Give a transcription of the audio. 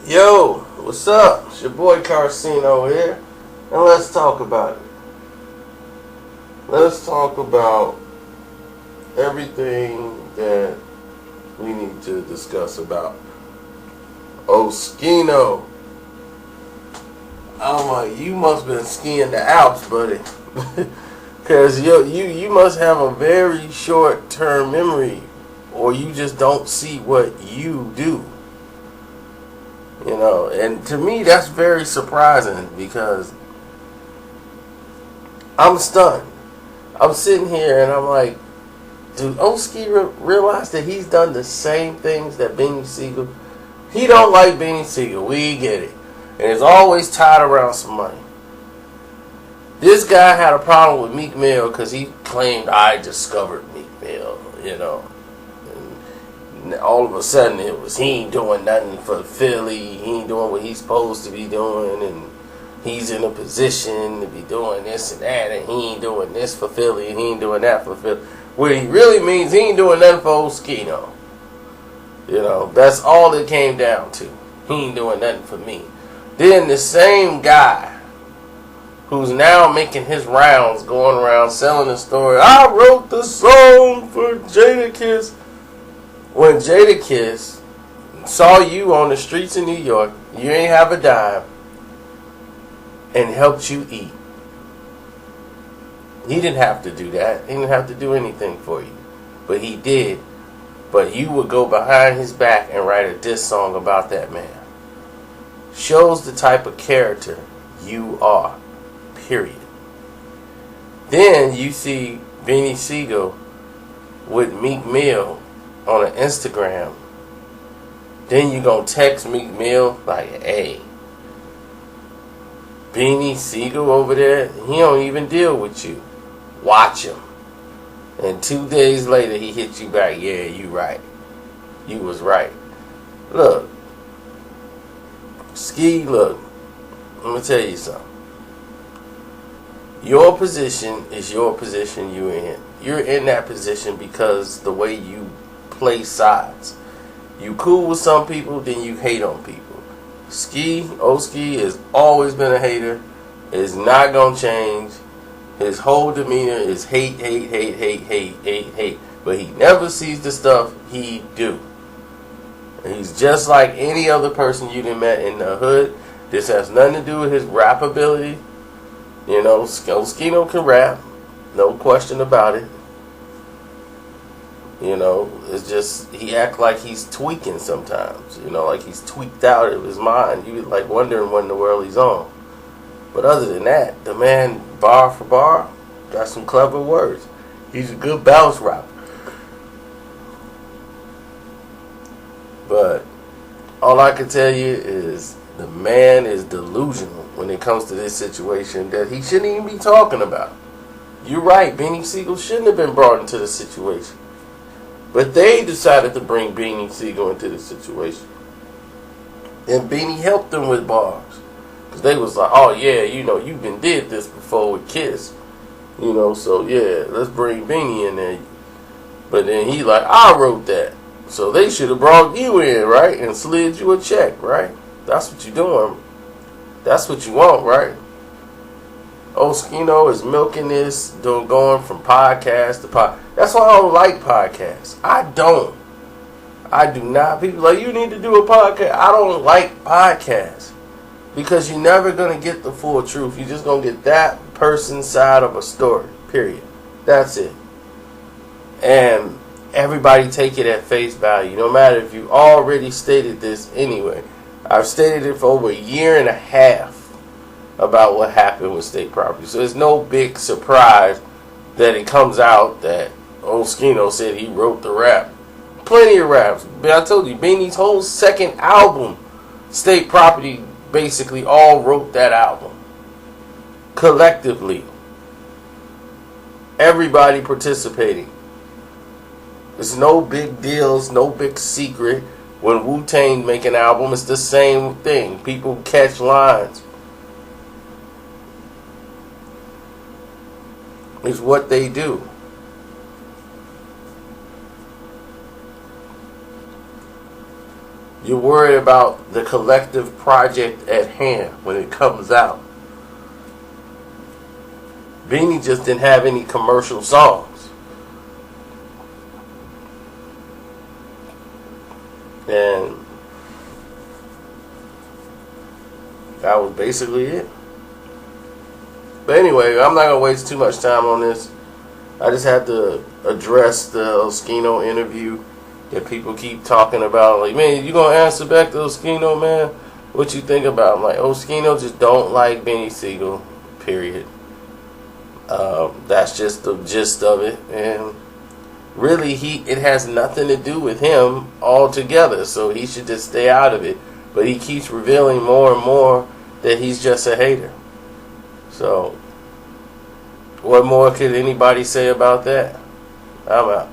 Yo, what's up? It's your boy Karceno here, and let's talk about it. Let's talk about everything that we need to discuss about Oschino. I'm like, you must have been skiing the Alps, buddy. Because you must have a very short-term memory, or you just don't see what you do. You know, and to me that's very surprising because I'm stunned. I'm sitting here and I'm like, do Oski realize that he's done the same things that Beanie Sigel? He don't like Beanie Sigel. We get it. And it's always tied around some money. This guy had a problem with Meek Mill because he claimed I discovered Meek Mill, you know. And all of a sudden it was he ain't doing nothing for Philly. He ain't doing what he's supposed to be doing. And he's in a position to be doing this and that. And he ain't doing this for Philly. And he ain't doing that for Philly. What he really means, he ain't doing nothing for Oschino. You know, that's all it came down to. He ain't doing nothing for me. Then the same guy who's now making his rounds, going around selling the story, I wrote the song for Jadakiss. When Jadakiss saw you on the streets of New York, you ain't have a dime, and helped you eat. He didn't have to do that. He didn't have to do anything for you. But he did. But you would go behind his back and write a diss song about that man. Shows the type of character you are. Period. Then you see Beanie Sigel with Meek Mill on an Instagram. Then you gonna text Meek Mill like, hey, Beanie Sigel over there, he don't even deal with you. Watch him. And 2 days later he hit you back. Yeah, you right. You was right. Look, Ski, look, let me tell you something. Your position is your position you're in. You're in that position because the way you play sides. You cool with some people, then you hate on people. Oski has always been a hater. It's not gonna change. His whole demeanor is hate. But he never sees the stuff he do. And he's just like any other person you done met in the hood. This has nothing to do with his rap ability. You know, Oschino can rap. No question about it. You know, it's just, he act like he's tweaking sometimes. You know, like he's tweaked out of his mind. You like wondering what in the world he's on. But other than that, the man, bar for bar, got some clever words. He's a good bounce rapper. But all I can tell you is the man is delusional when it comes to this situation that he shouldn't even be talking about. You're right, Beanie Sigel shouldn't have been brought into the situation. But they decided to bring Beanie Sigel into the situation. And Beanie helped them with bars. Because they was like, oh yeah, you know, you been did this before with Kiss. You know, so yeah, let's bring Beanie in there. But then he like, I wrote that. So they should have brought you in, right? And slid you a check, right? That's what you're doing. That's what you want, right? Oschino is milking this, going from podcast to podcast. That's why I don't like podcasts. I do not. People like, you need to do a podcast. I don't like podcasts. Because you're never going to get the full truth. You're just going to get that person's side of a story. Period. That's it. And everybody take it at face value. No matter if you already stated this anyway. I've stated it for over a year and a half about what happened with state property. So it's no big surprise that it comes out that Oschino said he wrote the rap. Plenty of raps. But I told you, Beanie's whole second album, State Property, basically all wrote that album. Collectively. Everybody participating. It's no big deals, no big secret. When Wu-Tang make an album, it's the same thing. People catch lines. It's what they do. You're worried about the collective project at hand when it comes out. Beanie just didn't have any commercial songs. And that was basically it. But anyway, I'm not going to waste too much time on this. I just had to address the Oschino interview that people keep talking about. Like, man, you going to answer back to Oschino, man? What you think about him? Like, Oschino just don't like Beanie Sigel, period. That's just the gist of it. And really, it has nothing to do with him altogether. So he should just stay out of it. But he keeps revealing more and more that he's just a hater. So, what more could anybody say about that? I'm out.